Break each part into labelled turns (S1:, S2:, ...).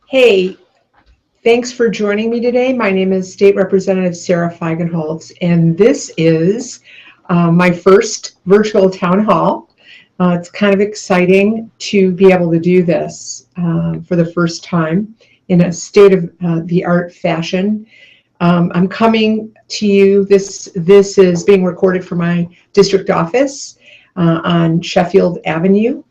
S1: Hey, thanks for joining me today. My name is State Representative Sarah Feigenholtz, and this is my first virtual town hall. It's kind of exciting to be able to do this for the first time in a state-of-the-art fashion. I'm coming to you, this is being recorded from my district office on Sheffield Avenue.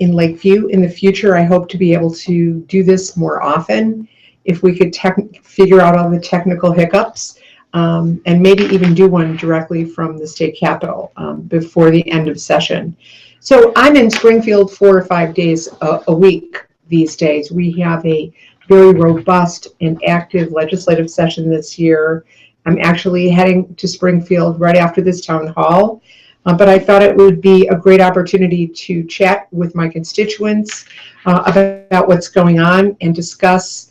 S1: In Lakeview. In the future, I hope to be able to do this more often if we could figure out all the technical hiccups and maybe even do one directly from the state capitol before the end of session. So I'm in Springfield 4 or 5 days a week these days. We have a very robust and active legislative session this year. I'm actually heading to Springfield right after this town hall. But I thought it would be a great opportunity to chat with my constituents about what's going on and discuss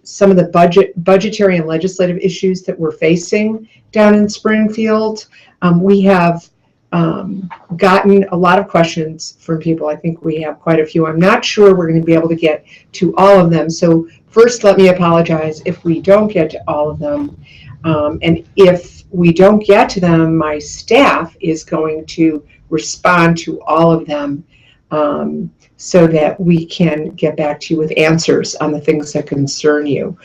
S1: some of the budgetary and legislative issues that we're facing down in Springfield. We have gotten a lot of questions from people. I think we have quite a few. I'm not sure we're going to be able to get to all of them. So first, let me apologize if we don't get to all of them. And if we don't get to them, my staff is going to respond to all of them so that we can get back to you with answers on the things that concern you.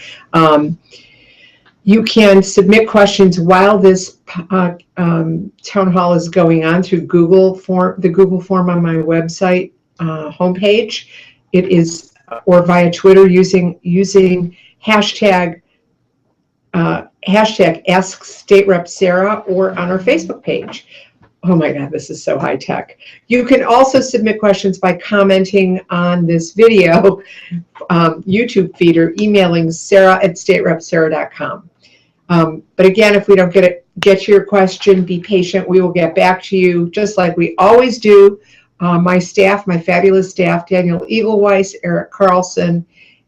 S1: You can submit questions while this town hall is going on through the Google form on my website homepage. It is, or via Twitter using hashtag Ask State Rep Sarah, or on our Facebook page. Oh my God, this is so high tech. You can also submit questions by commenting on this video YouTube feed or emailing sarah@staterepsarah.com. But again, if we don't get to your question, be patient. We will get back to you just like we always do. My staff, my fabulous staff, Daniel Eagleweiss, Eric Carlson,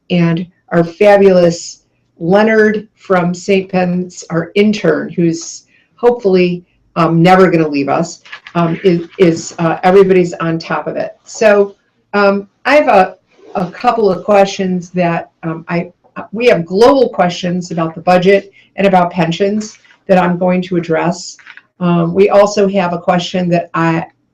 S1: and our fabulous Leonard from St. Penn's, our intern, who's hopefully never going to leave us, everybody's on top of it. So I have a couple of questions that we have global questions about the budget and about pensions that I'm going to address. We also have a question that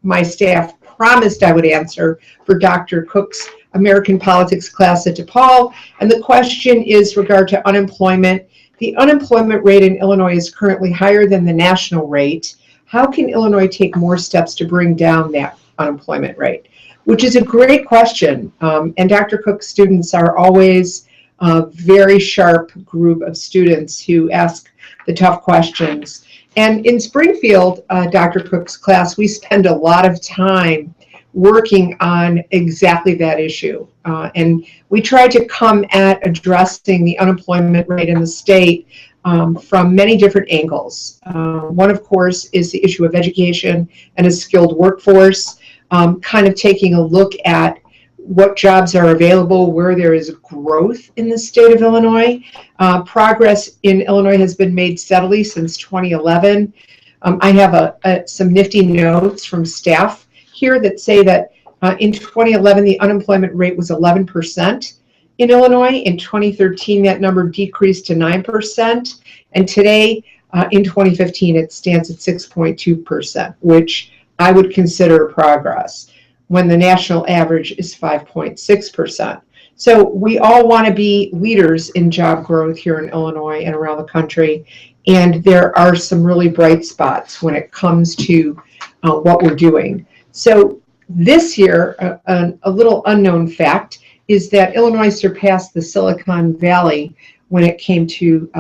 S1: my staff promised I would answer for Dr. Cook's American Politics class at DePaul, and the question is regard to unemployment. The unemployment rate in Illinois is currently higher than the national rate. How can Illinois take more steps to bring down that unemployment rate? Which is a great question, and Dr. Cook's students are always a very sharp group of students who ask the tough questions. And in Springfield, Dr. Cook's class, we spend a lot of time working on exactly that issue. And we try to come at addressing the unemployment rate in the state from many different angles. One, of course, is the issue of education and a skilled workforce, kind of taking a look at what jobs are available, where there is growth in the state of Illinois. Progress in Illinois has been made steadily since 2011. I have some nifty notes from staff here that say that in 2011, the unemployment rate was 11% in Illinois. In 2013, that number decreased to 9%. And today, in 2015, it stands at 6.2%, which I would consider progress, when the national average is 5.6%. So we all want to be leaders in job growth here in Illinois and around the country. And there are some really bright spots when it comes to what we're doing. So this year, a little unknown fact is that Illinois surpassed the Silicon Valley when it came to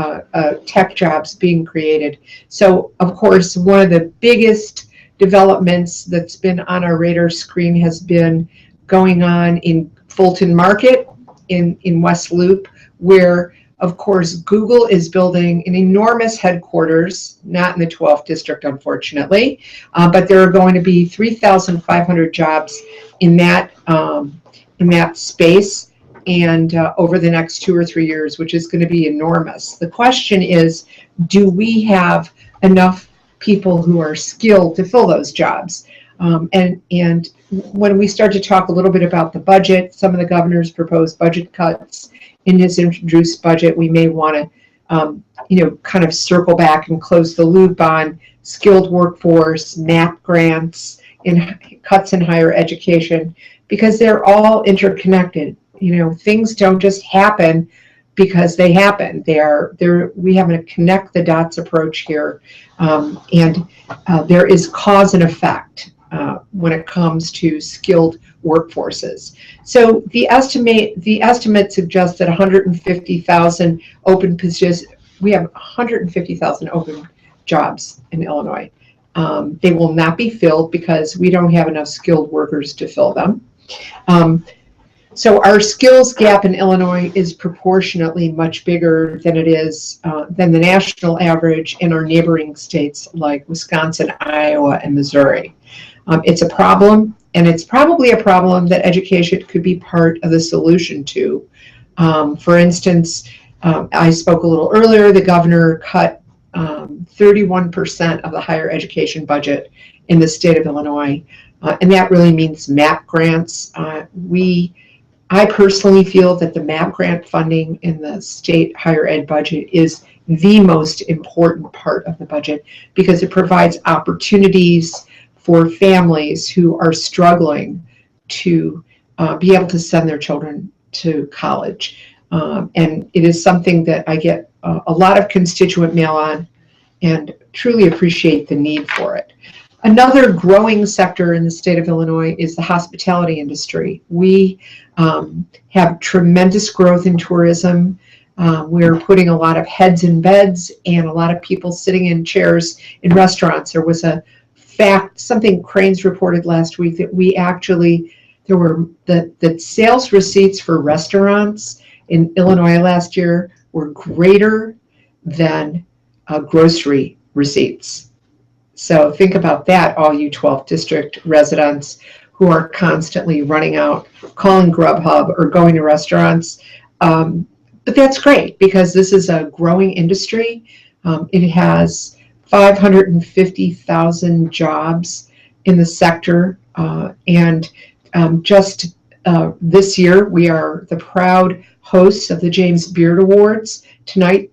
S1: tech jobs being created. So, of course, one of the biggest developments that's been on our radar screen has been going on in Fulton Market in West Loop, where, of course, Google is building an enormous headquarters, not in the 12th district, unfortunately, but there are going to be 3,500 jobs in that space, and over the next 2 or 3 years, which is going to be enormous. The question is, do we have enough people who are skilled to fill those jobs? And when we start to talk a little bit about the budget, some of the governor's proposed budget cuts in his introduced budget, we may want to, kind of circle back and close the loop on skilled workforce, MAP grants, and cuts in higher education, because they're all interconnected. Things don't just happen because they happen. We have a connect the dots approach here, and there is cause and effect when it comes to skilled workforces. So the estimate suggests that 150,000 open positions. We have 150,000 open jobs in Illinois. They will not be filled because we don't have enough skilled workers to fill them. So our skills gap in Illinois is proportionately much bigger than it is than the national average in our neighboring states like Wisconsin, Iowa, and Missouri. It's a problem, and it's probably a problem that education could be part of the solution to. For instance, I spoke a little earlier, the governor cut 31% of the higher education budget in the state of Illinois, and that really means MAP grants. I personally feel that the MAP grant funding in the state higher ed budget is the most important part of the budget, because it provides opportunities for families who are struggling to be able to send their children to college. And it is something that I get a lot of constituent mail on and truly appreciate the need for it. Another growing sector in the state of Illinois is the hospitality industry. We have tremendous growth in tourism. We're putting a lot of heads in beds and a lot of people sitting in chairs in restaurants. There was something Cranes reported last week, that there were the sales receipts for restaurants in Illinois last year were greater than grocery receipts. So think about that, all you 12th district residents who are constantly running out, calling Grubhub or going to restaurants. But that's great, because this is a growing industry. It has 550,000 jobs in the sector. And just this year, we are the proud hosts of the James Beard Awards. Tonight,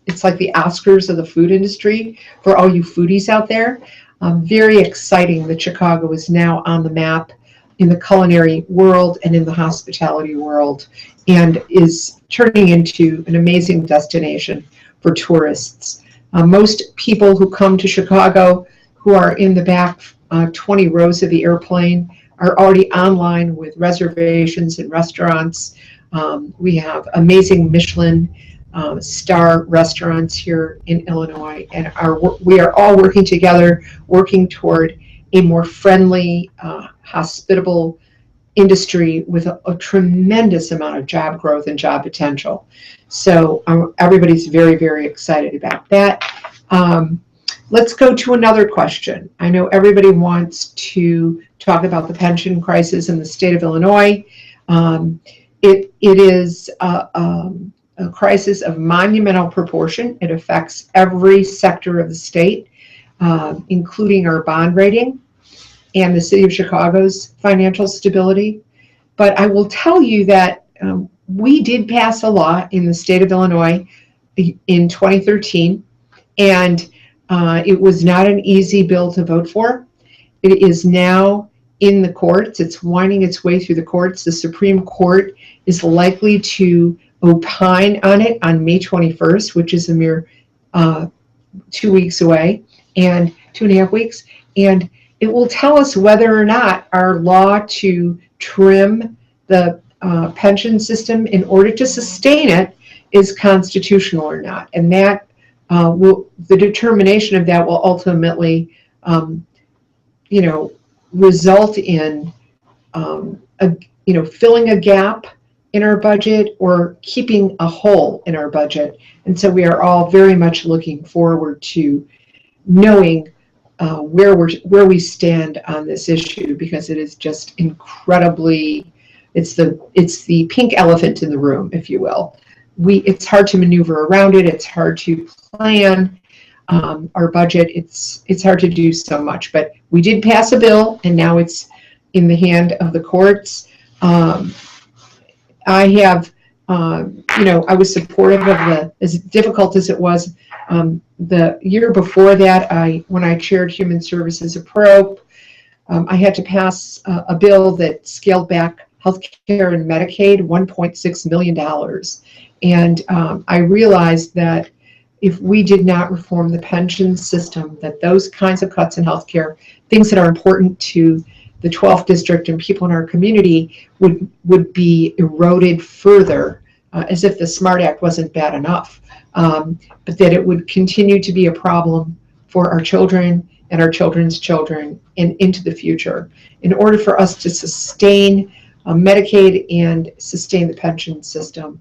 S1: it's like the Oscars of the food industry for all you foodies out there. Very exciting that Chicago is now on the map in the culinary world and in the hospitality world, and is turning into an amazing destination for tourists. Most people who come to Chicago, who are in the back 20 rows of the airplane, are already online with reservations in restaurants. We have amazing Michelin star restaurants here in Illinois, and we are all working together, working toward a more friendly, hospitable industry with a tremendous amount of job growth and job potential. So everybody's very, very excited about that. Let's go to another question. I know everybody wants to talk about the pension crisis in the state of Illinois. It is a crisis of monumental proportion. It affects every sector of the state, including our bond rating and the city of Chicago's financial stability. But I will tell you that we did pass a law in the state of Illinois in 2013, and it was not an easy bill to vote for. It is now in the courts. It's winding its way through the courts. The Supreme Court is likely to opine on it on May 21st, which is a mere 2 weeks away, and 2.5 weeks. And it will tell us whether or not our law to trim the pension system in order to sustain it is constitutional or not. And that the determination of that will ultimately, result in, filling a gap in our budget or keeping a hole in our budget. And so we are all very much looking forward to knowing where we stand on this issue, because it is just incredibly, it's the pink elephant in the room, if you will. It's hard to maneuver around it. It's hard to plan. our budget, it's hard to do so much. But we did pass a bill, and now it's in the hand of the courts. I have, I was supportive of as difficult as it was. The year before that, when I chaired Human Services Appropriate, I had to pass a bill that scaled back healthcare and Medicaid $1.6 million. And I realized that if we did not reform the pension system, that those kinds of cuts in healthcare, things that are important to the 12th district and people in our community, would be eroded further, as if the SMART Act wasn't bad enough, but that it would continue to be a problem for our children and our children's children and into the future. In order for us to sustain Medicaid and sustain the pension system,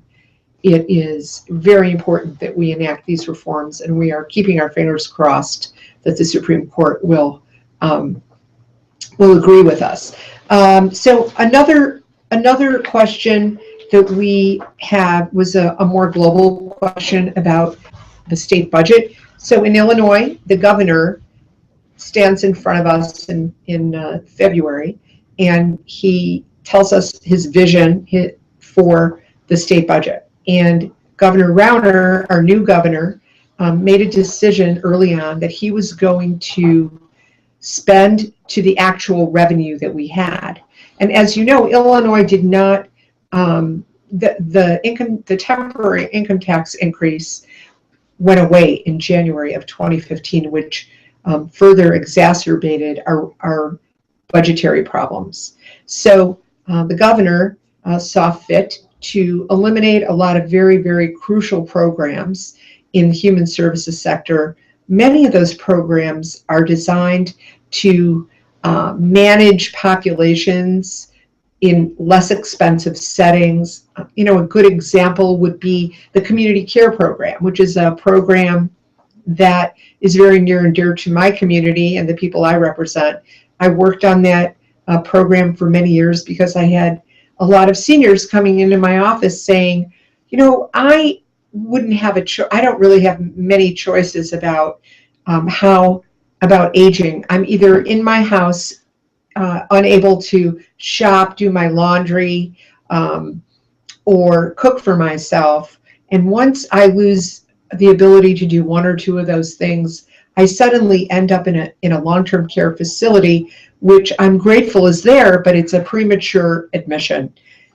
S1: it is very important that we enact these reforms, and we are keeping our fingers crossed that the Supreme Court will agree with us. So another question that we have was a more global question about the state budget. So in Illinois, the governor stands in front of us in February, and he tells us his vision for the state budget. And Governor Rauner, our new governor, made a decision early on that he was going to spend to the actual revenue that we had. And as you know, Illinois did not, the temporary income tax increase went away in January of 2015, which further exacerbated our budgetary problems. So the governor saw fit to eliminate a lot of very, very crucial programs in the human services sector. Many of those programs are designed to manage populations in less expensive settings. A good example would be the community care program, which is a program that is very near and dear to my community and the people I represent. I worked on that program for many years because I had a lot of seniors coming into my office saying, I wouldn't have I don't really have many choices about about aging. I'm either in my house, unable to shop, do my laundry, or cook for myself. And once I lose the ability to do one or two of those things, I suddenly end up in a long-term care facility, which I'm grateful is there, but it's a premature admission.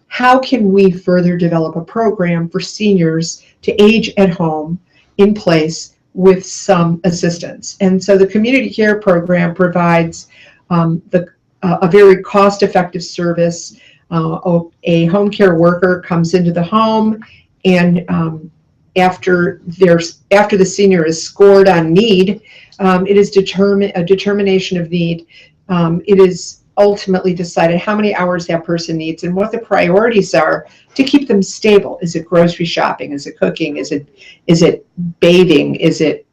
S1: How can we further develop a program for seniors to age at home in place with some assistance? And so the community care program provides a very cost-effective service. A home care worker comes into the home, and after the senior is scored on need, it is a determination of need. It is ultimately decided how many hours that person needs and what the priorities are to keep them stable. Is it grocery shopping? Is it cooking? Is it bathing? Is it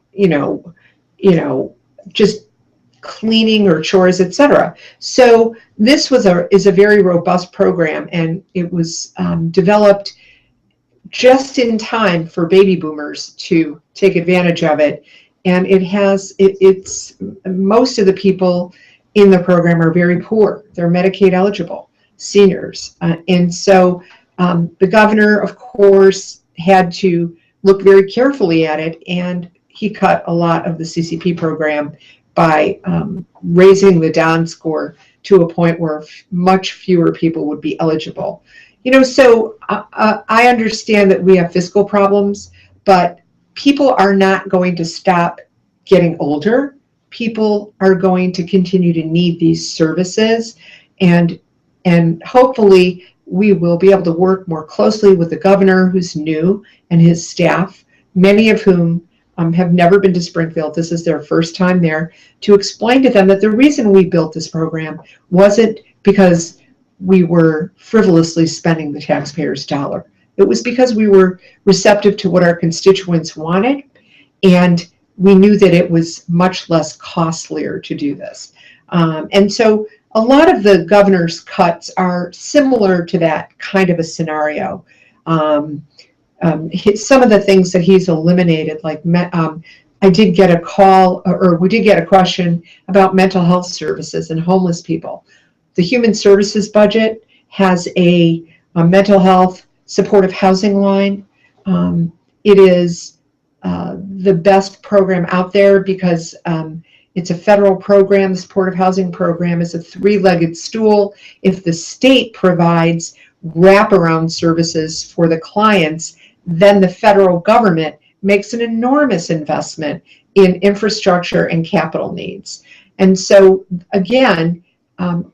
S1: just cleaning or chores, etc. So this is a very robust program, and it was developed just in time for baby boomers to take advantage of it. And it's most of the people in the program are very poor. They're Medicaid eligible seniors. And so the governor, of course, had to look very carefully at it, and he cut a lot of the CCP program by raising the down score to a point where much fewer people would be eligible. So I understand that we have fiscal problems, but people are not going to stop getting older. People are going to continue to need these services, and hopefully we will be able to work more closely with the governor, who's new, and his staff, many of whom have never been to Springfield. This is their first time there, to explain to them that the reason we built this program wasn't because we were frivolously spending the taxpayers' dollar. It was because we were receptive to what our constituents wanted, and we knew that it was much less costlier to do this. And so a lot of the governor's cuts are similar to that kind of a scenario. Some of the things that he's eliminated, like I did get a call, or we did get a question about mental health services and homeless people. The Human Services budget has a mental health supportive housing line. It is the best program out there because it's a federal program. The supportive housing program is a three-legged stool. If the state provides wraparound services for the clients, then the federal government makes an enormous investment in infrastructure and capital needs. And so, again,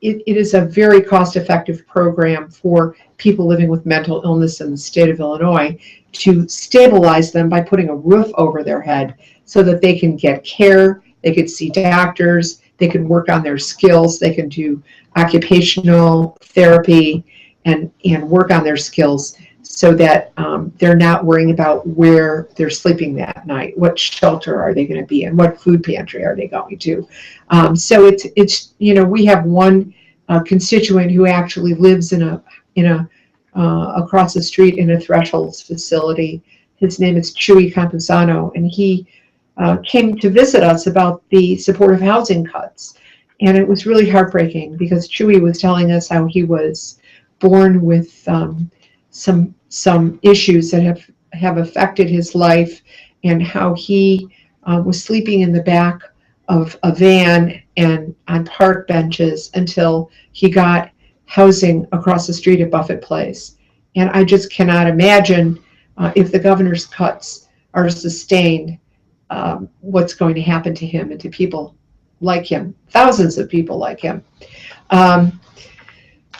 S1: it is a very cost-effective program for people living with mental illness in the state of Illinois to stabilize them by putting a roof over their head so that they can get care, they could see doctors, they can work on their skills, they can do occupational therapy and work on their skills so that they're not worrying about where they're sleeping that night, what shelter are they going to be in, what food pantry are they going to. So it's we have one constituent who actually lives in a across the street in a Thresholds facility. His name is Chewy Campuzano, and he came to visit us about the supportive housing cuts. And it was really heartbreaking because Chewy was telling us how he was born with some issues that have affected his life, and how he was sleeping in the back of a van and on park benches until he got housing across the street at Buffett Place. And I just cannot imagine if the governor's cuts are sustained, what's going to happen to him and to people like him, thousands of people like him.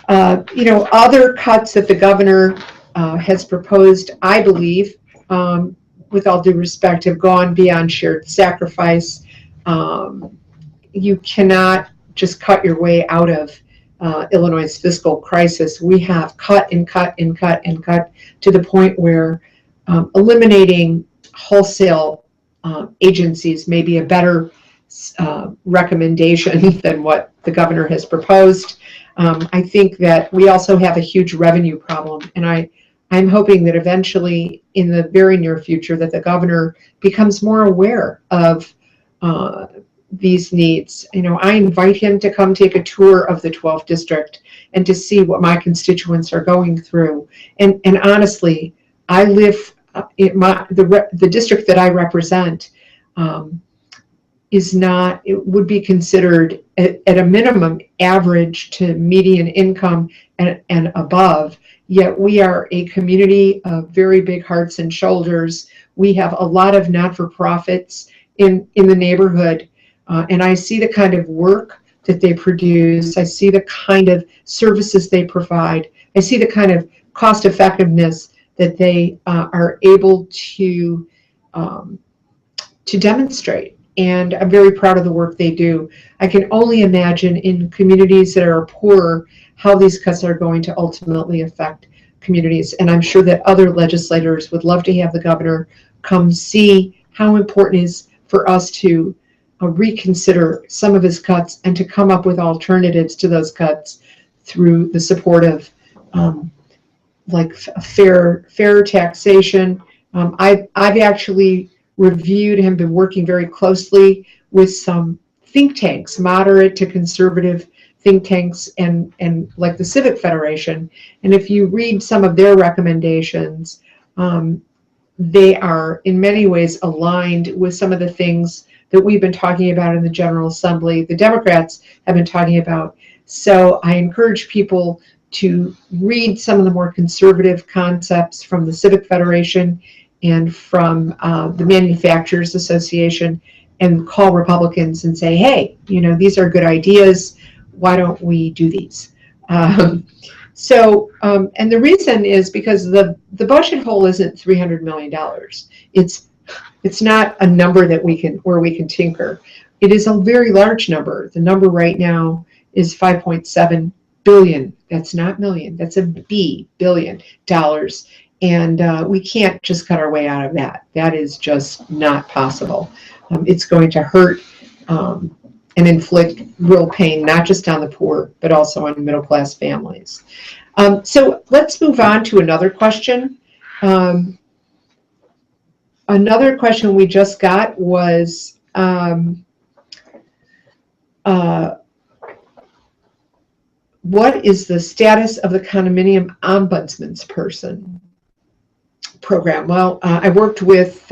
S1: Other cuts that the governor has proposed, I believe, with all due respect, have gone beyond shared sacrifice. You cannot just cut your way out of Illinois' fiscal crisis. We have cut and cut and cut and cut to the point where eliminating wholesale agencies may be a better recommendation than what the governor has proposed. I think that we also have a huge revenue problem, and I'm hoping that eventually, in the very near future, that the governor becomes more aware of these needs. I invite him to come take a tour of the 12th district and to see what my constituents are going through. And honestly, I live in the district that I represent it would be considered at a minimum average to median income and above. Yet we are a community of very big hearts and shoulders. We have a lot of not-for-profits in the neighborhood. And I see the kind of work that they produce. I see the kind of services they provide. I see the kind of cost effectiveness that they are able to demonstrate. And I'm very proud of the work they do. I can only imagine in communities that are poorer how these cuts are going to ultimately affect communities. And I'm sure that other legislators would love to have the governor come see how important it is for us to reconsider some of his cuts and to come up with alternatives to those cuts through the support of fair taxation. I've actually reviewed and been working very closely with some think tanks, moderate to conservative think tanks, and like the Civic Federation. And if you read some of their recommendations, they are in many ways aligned with some of the things that we've been talking about in the General Assembly, the Democrats have been talking about. So I encourage people to read some of the more conservative concepts from the Civic Federation and from the Manufacturers Association, and call Republicans and say, hey, these are good ideas. Why don't we do these? And the reason is because the budget hole isn't $300 million. It's not a number that we can tinker. It is a very large number. The number right now is $5.7 billion. That's not million. That's a billion dollars. And we can't just cut our way out of that. That is just not possible. It's going to hurt and inflict real pain, not just on the poor, but also on middle-class families. So let's move on to another question. Another question we just got was, what is the status of the condominium ombudsman's person program? Well, I worked with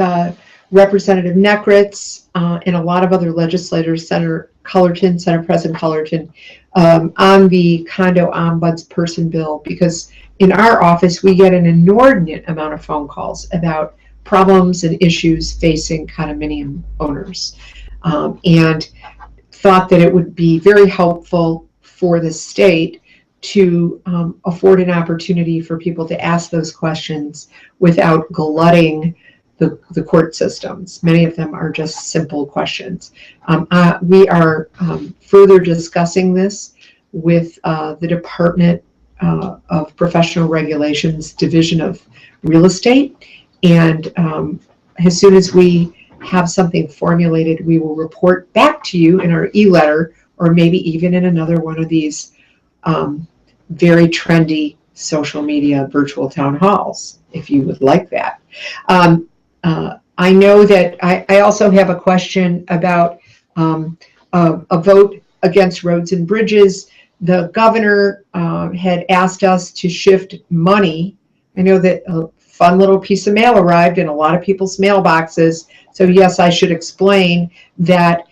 S1: Representative Neckritz and a lot of other legislators, Senator Cullerton, Senator President Cullerton, on the condo ombudsperson bill, because in our office we get an inordinate amount of phone calls about problems and issues facing condominium owners, and thought that it would be very helpful for the state to afford an opportunity for people to ask those questions without glutting the court systems. Many of them are just simple questions. We are further discussing this with the Department of Professional Regulations Division of Real Estate, and as soon as we have something formulated, we will report back to you in our e-letter, or maybe even in another one of these very trendy social media virtual town halls, if you would like that. I know that I also have a question about a vote against roads and bridges. The governor had asked us to shift money. I know that a fun little piece of mail arrived in a lot of people's mailboxes. So yes, I should explain that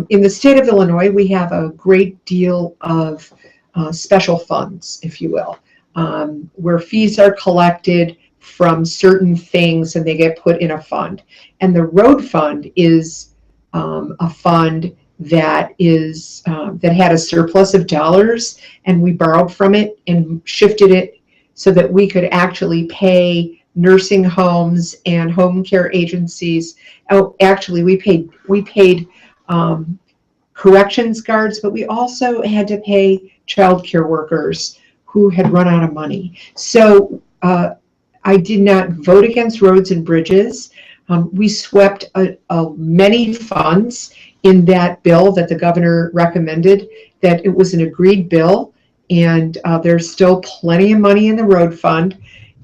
S1: in the state of Illinois, we have a great deal of special funds, if you will, where fees are collected from certain things and they get put in a fund. And the road fund is a fund that is that had a surplus of dollars, and we borrowed from it and shifted it so that we could actually pay nursing homes and home care agencies. Oh, actually, we paid corrections guards, but we also had to pay child care workers who had run out of money. So I did not vote against roads and bridges. We swept many funds in that bill that the governor recommended, that it was an agreed bill, and there's still plenty of money in the road fund.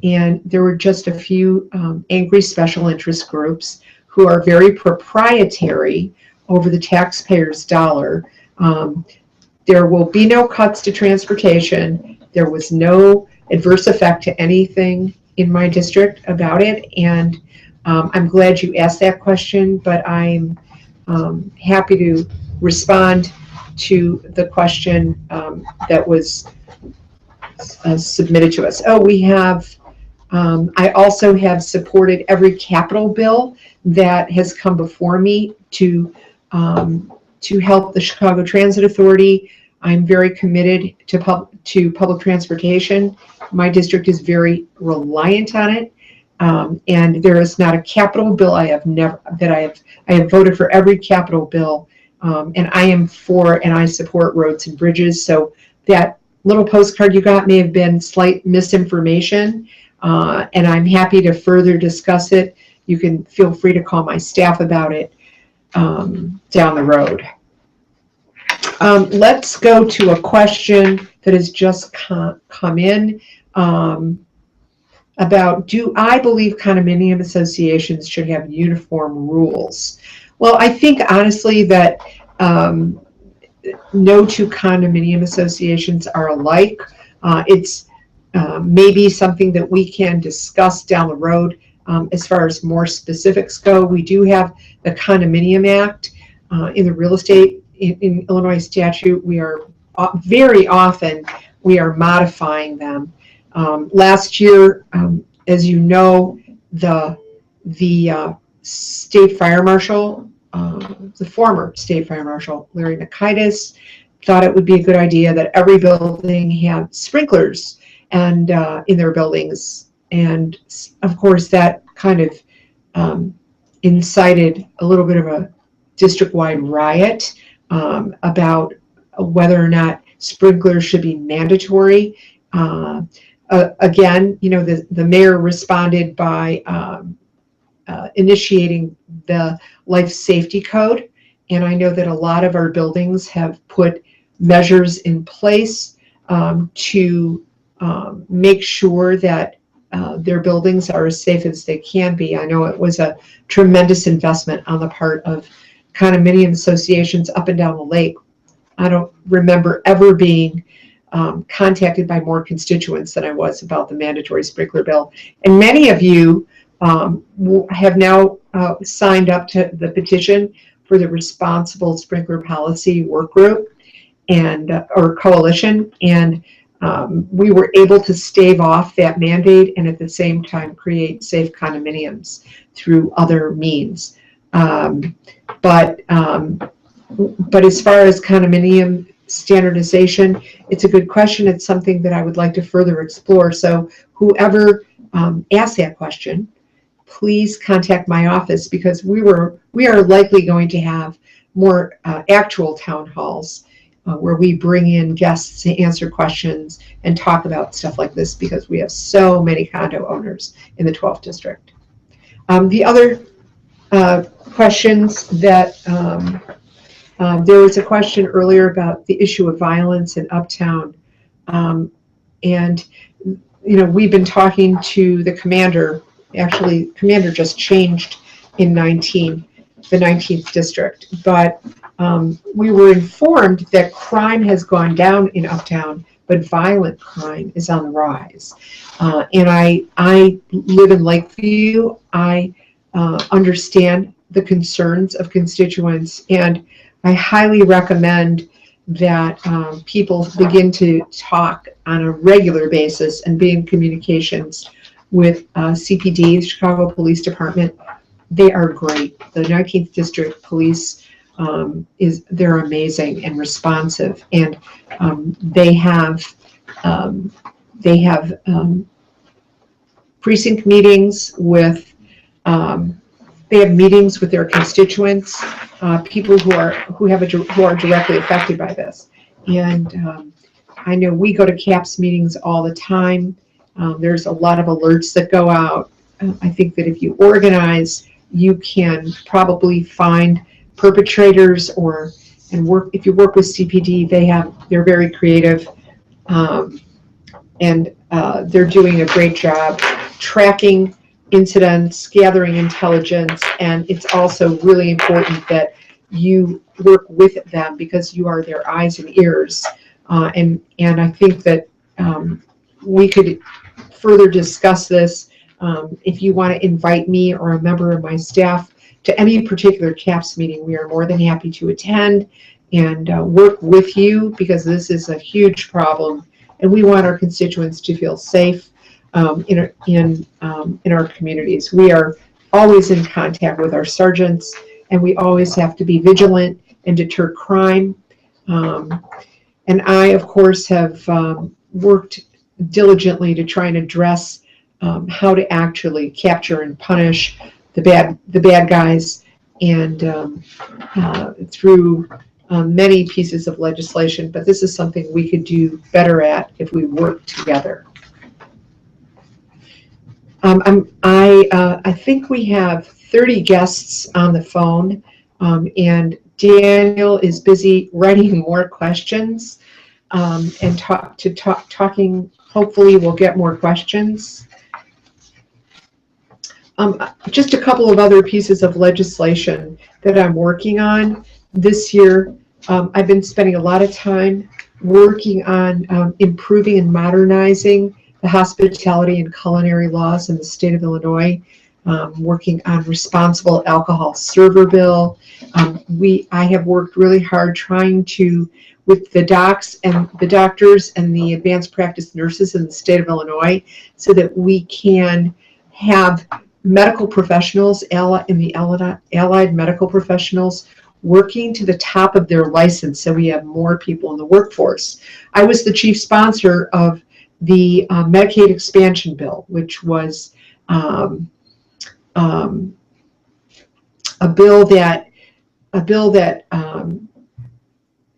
S1: And there were just a few angry special interest groups who are very proprietary over the taxpayer's dollar. There will be no cuts to transportation. There was no adverse effect to anything in my district about it. And I'm glad you asked that question, but I'm happy to respond to the question that was submitted to us. Oh, we have, I also have supported every capital bill that has come before me to help the Chicago Transit Authority. I'm very committed to public transportation. My district is very reliant on it, and there is not a capital bill I have voted for every capital bill, and I am for and I support roads and bridges. So that little postcard you got may have been slight misinformation, and I'm happy to further discuss it. You can feel free to call my staff about it down the road. Let's go to a question that has just come in about, do I believe condominium associations should have uniform rules? Well, I think honestly that no two condominium associations are alike. It's maybe something that we can discuss down the road. As far as more specifics go, we do have the Condominium Act in the real estate in Illinois statute. We are very often modifying them. Last year, as you know, the state fire marshal, the former state fire marshal, Larry Nikitis, thought it would be a good idea that every building had sprinklers and in their buildings. And of course, that kind of incited a little bit of a district-wide riot about whether or not sprinklers should be mandatory. Again, you know, the mayor responded by initiating the life safety code, and I know that a lot of our buildings have put measures in place to make sure that their buildings are as safe as they can be. I know it was a tremendous investment on the part of condominium associations up and down the lake. I don't remember ever being contacted by more constituents than I was about the mandatory sprinkler bill. And many of you have now signed up to the petition for the Responsible Sprinkler Policy Work Group and or Coalition, and we were able to stave off that mandate and at the same time create safe condominiums through other means. But as far as condominium standardization, it's a good question. It's something that I would like to further explore. So whoever asked that question, please contact my office, because we are likely going to have more actual town halls where we bring in guests to answer questions and talk about stuff like this, because we have so many condo owners in the 12th district. The other questions that there was a question earlier about the issue of violence in Uptown, and we've been talking to the commander. Actually, commander just changed in the 19th district, but we were informed that crime has gone down in Uptown, but violent crime is on the rise. And I live in Lakeview. I understand the concerns of constituents, and I highly recommend that people begin to talk on a regular basis and be in communications with CPD, the Chicago Police Department. They are great. The 19th District Police they're amazing and responsive, and they have precinct meetings with they have meetings with their constituents, people who are directly affected by this. And I know we go to CAPS meetings all the time. There's a lot of alerts that go out. I think that if you organize, you can probably find perpetrators, if you work with CPD, they're very creative, and they're doing a great job tracking incidents, gathering intelligence, and it's also really important that you work with them, because you are their eyes and ears. And I think that we could further discuss this. If you want to invite me or a member of my staff to any particular CAPS meeting, we are more than happy to attend and work with you, because this is a huge problem, and we want our constituents to feel safe in our communities. We are always in contact with our sergeants, and we always have to be vigilant and deter crime. And I, of course, have worked diligently to try and address how to actually capture and punish the bad guys, and through many pieces of legislation. But this is something we could do better at if we work together. I think we have 30 guests on the phone, and Daniel is busy writing more questions, and talking. Hopefully, we'll get more questions. Just a couple of other pieces of legislation that I'm working on this year. I've been spending a lot of time working on improving and modernizing the hospitality and culinary laws in the state of Illinois, working on responsible alcohol server bill. I have worked really hard trying to, with the docs and the doctors and the advanced practice nurses in the state of Illinois, so that we can have medical professionals and the allied medical professionals working to the top of their license, so we have more people in the workforce. I was the chief sponsor of the Medicaid expansion bill, which was a bill that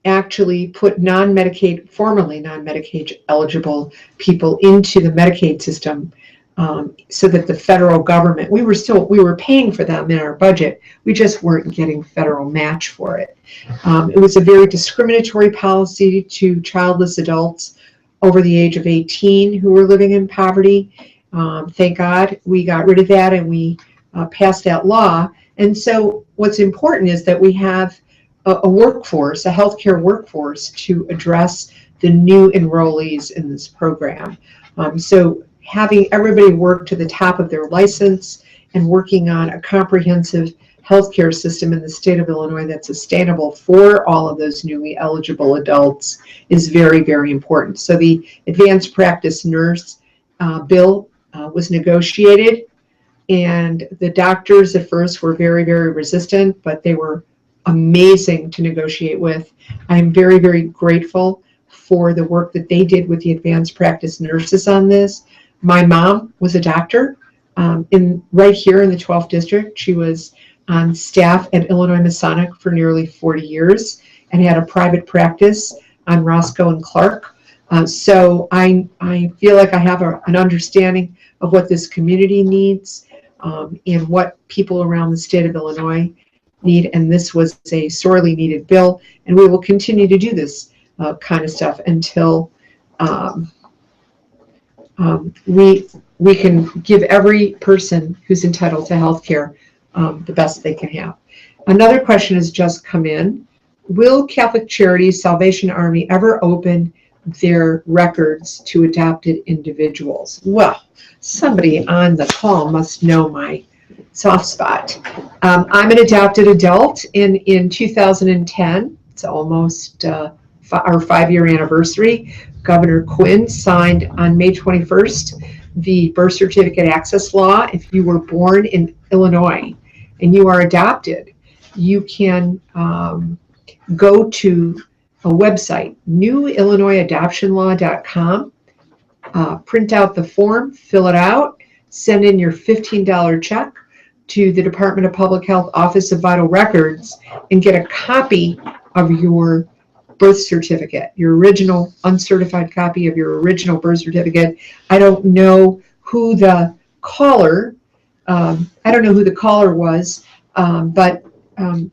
S1: actually put formerly non-Medicaid eligible people into the Medicaid system, so that the federal government, we were paying for them in our budget, we just weren't getting federal match for it. It was a very discriminatory policy to childless adults over the age of 18 who were living in poverty. Thank God we got rid of that and we passed that law. And so what's important is that we have a workforce, a healthcare workforce, to address the new enrollees in this program. So having everybody work to the top of their license and working on a comprehensive healthcare system in the state of Illinois that's sustainable for all of those newly eligible adults is very, very important. So the advanced practice nurse bill was negotiated, and the doctors at first were very, very resistant, but they were amazing to negotiate with. I'm very, very grateful for the work that they did with the advanced practice nurses on this. My mom was a doctor right here in the 12th district. She was on staff at Illinois Masonic for nearly 40 years and had a private practice on Roscoe and Clark. So I feel like I have an understanding of what this community needs and what people around the state of Illinois need. And this was a sorely needed bill. And we will continue to do this kind of stuff until we can give every person who's entitled to health care the best they can have. Another question has just come in. Will Catholic Charities Salvation Army ever open their records to adopted individuals? Well, somebody on the call must know my soft spot. I'm an adopted adult. In 2010, it's almost our 5-year anniversary, Governor Quinn signed on May 21st the birth certificate access law. If you were born in Illinois and you are adopted, you can go to a website, newillinoisadoptionlaw.com, print out the form, fill it out, send in your $15 check to the Department of Public Health Office of Vital Records, and get a copy of your birth certificate, your original uncertified copy of your original birth certificate. I don't know who the caller was, but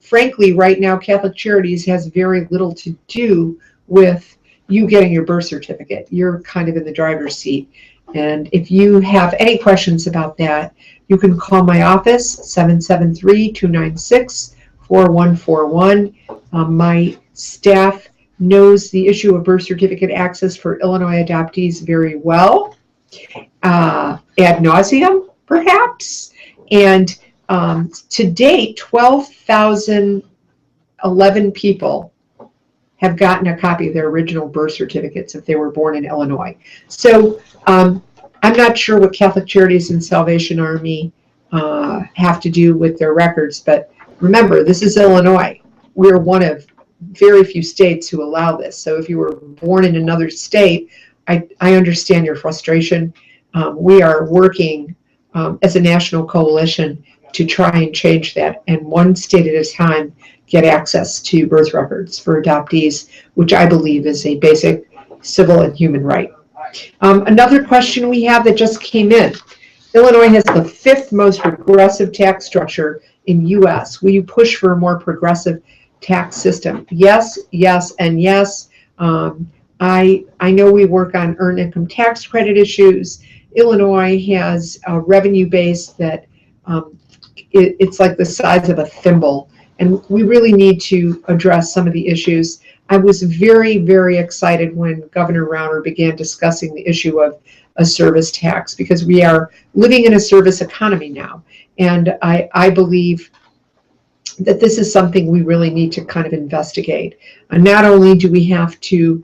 S1: frankly, right now, Catholic Charities has very little to do with you getting your birth certificate. You're kind of in the driver's seat. And if you have any questions about that, you can call my office, 773-296-4141. My staff knows the issue of birth certificate access for Illinois adoptees very well, ad nauseum, perhaps. And to date, 12,011 people have gotten a copy of their original birth certificates if they were born in Illinois. So I'm not sure what Catholic Charities and Salvation Army have to do with their records, but remember, this is Illinois. We're one of very few states who allow this. So if you were born in another state, I understand your frustration. We are working as a national coalition to try and change that, and one state at a time get access to birth records for adoptees, which I believe is a basic civil and human right. Another question we have that just came in. Illinois has the 5th most progressive tax structure in U.S. Will you push for a more progressive tax system? Yes, yes, and yes. I know we work on earned income tax credit issues. Illinois has a revenue base that it's like the size of a thimble, and we really need to address some of the issues. I was very, very excited when Governor Rauner began discussing the issue of a service tax, because we are living in a service economy now, and I believe that this is something we really need to kind of investigate. And not only do we have to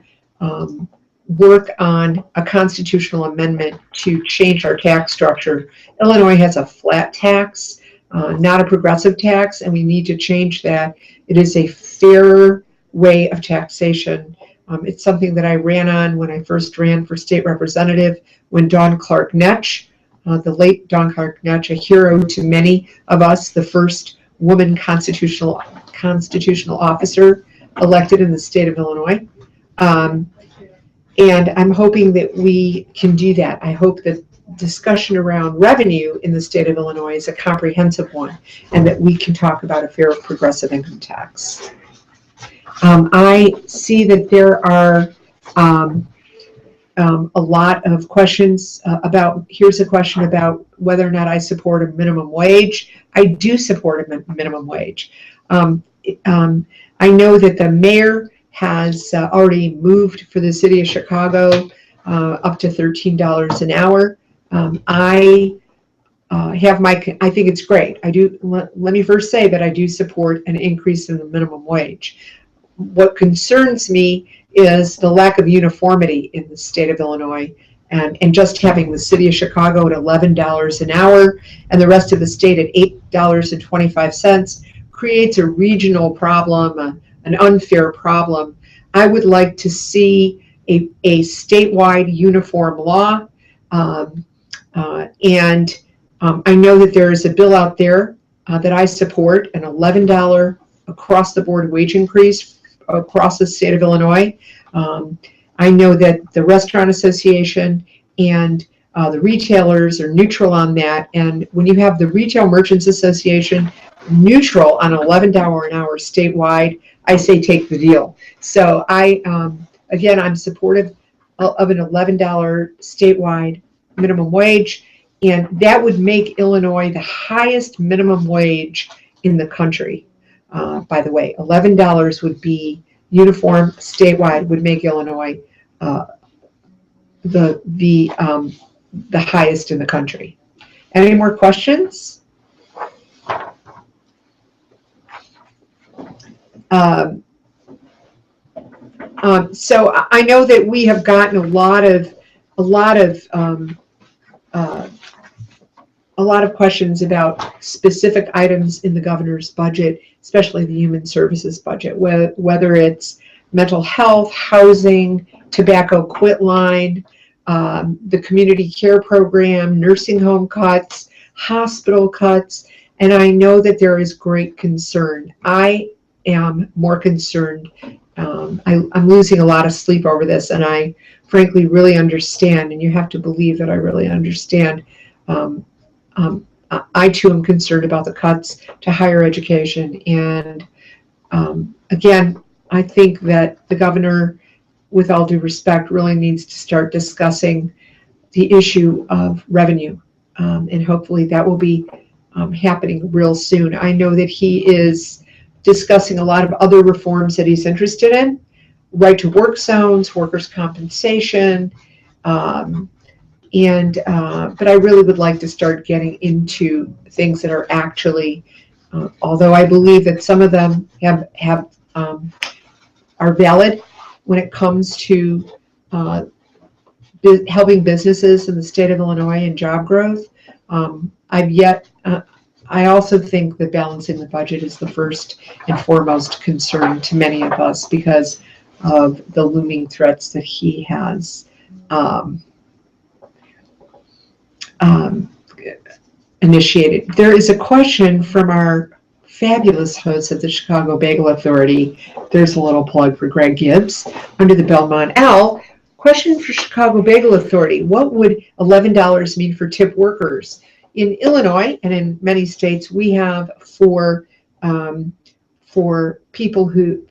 S1: work on a constitutional amendment to change our tax structure. Illinois has a flat tax, not a progressive tax, and we need to change that. It is a fairer way of taxation. It's something that I ran on when I first ran for state representative, when Dawn Clark Netsch, the late Dawn Clark Netsch, a hero to many of us, the first woman constitutional officer elected in the state of Illinois. And I'm hoping that we can do that. I hope that discussion around revenue in the state of Illinois is a comprehensive one, and that we can talk about a fair progressive income tax. I see that there are a lot of questions about, here's a question about whether or not I support a minimum wage. I do support a minimum wage. I know that the mayor has already moved for the city of Chicago up to $13 an hour. I think it's great. I do. Let me first say that I do support an increase in the minimum wage. What concerns me is the lack of uniformity in the state of Illinois, and just having the city of Chicago at $11 an hour and the rest of the state at $8.25 creates a regional problem, an unfair problem. I would like to see a statewide uniform law, and I know that there is a bill out there that I support, an $11 across the board wage increase across the state of Illinois. I know that the Restaurant Association and the retailers are neutral on that. And when you have the Retail Merchants Association neutral on $11 an hour statewide, I say take the deal. So again, I'm supportive of an $11 statewide minimum wage. And that would make Illinois the highest minimum wage in the country. By the way, $11 would be uniform statewide, would make Illinois the highest in the country. Any more questions? So I know that we have gotten a lot of questions about specific items in the governor's budget, especially the human services budget, whether it's mental health, housing, tobacco quit line, the community care program, nursing home cuts, hospital cuts, and I know that there is great concern. I am more concerned. I'm losing a lot of sleep over this, and I frankly really understand, and you have to believe that I really understand. I too am concerned about the cuts to higher education, and again, I think that the governor, with all due respect, really needs to start discussing the issue of revenue, and hopefully that will be happening real soon. I know that he is discussing a lot of other reforms that he's interested in, right to work zones, workers' compensation, but I really would like to start getting into things that are actually, although I believe that some of them are valid when it comes to helping businesses in the state of Illinois and job growth. I also think that balancing the budget is the first and foremost concern to many of us because of the looming threats that he has initiated. There is a question from our fabulous host at the Chicago Bagel Authority. There's a little plug for Greg Gibbs under the Belmont L. Question for Chicago Bagel Authority: what would $11 mean for tip workers? In Illinois and in many states, we have for people who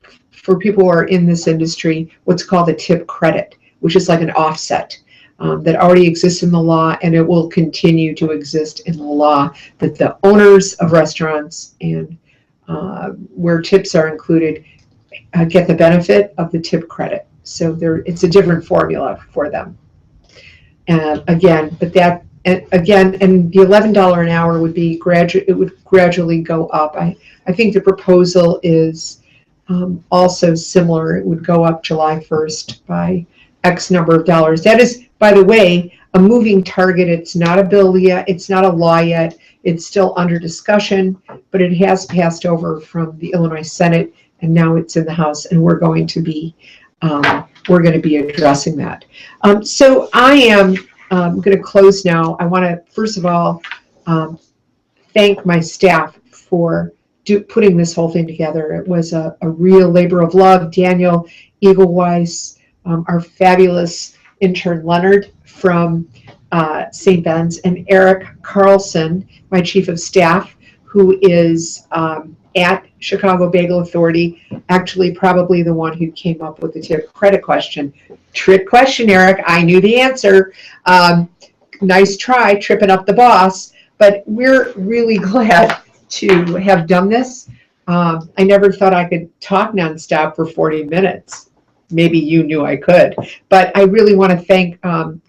S1: are in this industry what's called a tip credit, which is like an offset that already exists in the law, and it will continue to exist in the law, that the owners of restaurants and where tips are included get the benefit of the tip credit. So it's a different formula for them. And again, and the $11 an hour would be it would gradually go up. I think the proposal is also similar. It would go up July 1st by X number of dollars. That is, by the way, a moving target. It's not a bill yet. It's not a law yet. It's still under discussion, but it has passed over from the Illinois Senate, and now it's in the House, and we're going to be addressing that. So I am going to close now. I want to first of all thank my staff for putting this whole thing together. It was a real labor of love. Daniel Eagleweiss, our fabulous intern Leonard from St. Ben's, and Eric Carlson, my chief of staff, who is at Chicago Bagel Authority, actually probably the one who came up with the tip credit question. Trick question, Eric. I knew the answer. Nice try, tripping up the boss. But we're really glad to have done this. I never thought I could talk nonstop for 40 minutes. Maybe you knew I could. But I really want to thank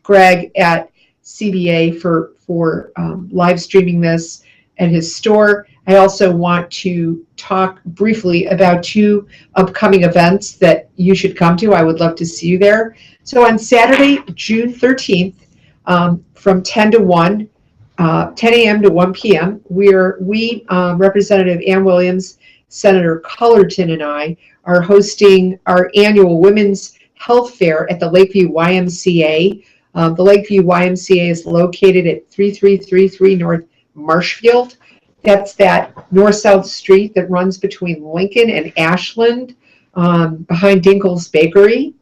S1: Greg at CBA for live streaming this at his store. I also want to talk briefly about 2 upcoming events that you should come to. I would love to see you there. So on Saturday, June 13th, from 10 a.m. to 1 p.m., Representative Ann Williams, Senator Cullerton, and I are hosting our annual Women's Health Fair at the Lakeview YMCA. The Lakeview YMCA is located at 3333 North Marshfield. That's that north-south street that runs between Lincoln and Ashland, behind Dinkle's Bakery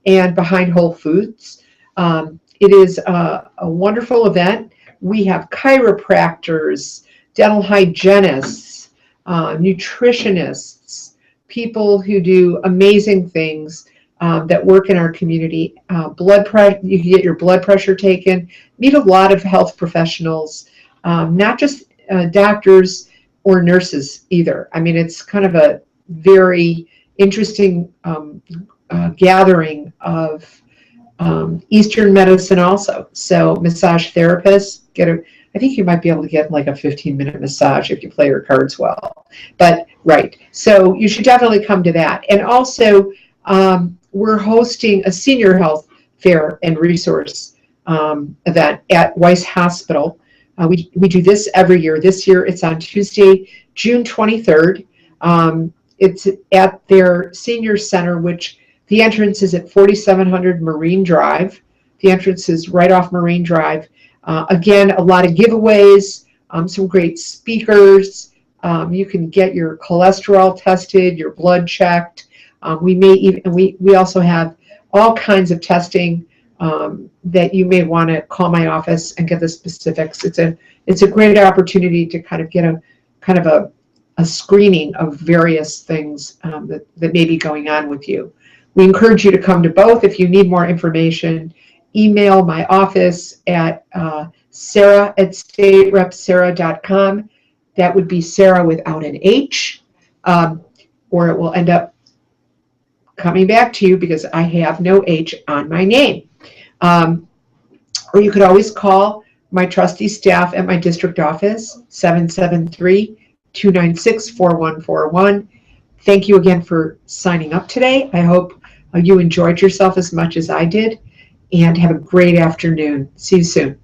S1: and behind Whole Foods. It is a wonderful event. We have chiropractors, dental hygienists, nutritionists, people who do amazing things that work in our community. Blood pressure, you can get your blood pressure taken. Meet a lot of health professionals, not just doctors or nurses either. I mean, it's kind of a very interesting gathering of Eastern medicine also. So massage therapists, I think you might be able to get like a 15-minute massage if you play your cards well. But right, so you should definitely come to that. And also, we're hosting a senior health fair and resource event at Weiss Hospital. We do this every year. This year it's on Tuesday, June 23rd. It's at their senior center, which the entrance is at 4700 Marine Drive. The entrance is right off Marine Drive. Again, a lot of giveaways, some great speakers. You can get your cholesterol tested, your blood checked. We also have all kinds of testing that you may want to call my office and get the specifics. It's a great opportunity to kind of get a screening of various things that may be going on with you. We encourage you to come to both. If you need more information, email my office at sarah@staterepsarah.com. That would be Sarah without an H, or it will end up coming back to you because I have no H on my name. Or you could always call my trustee staff at my district office, 773-296-4141. Thank you again for signing up today. I hope you enjoyed yourself as much as I did, and have a great afternoon. See you soon.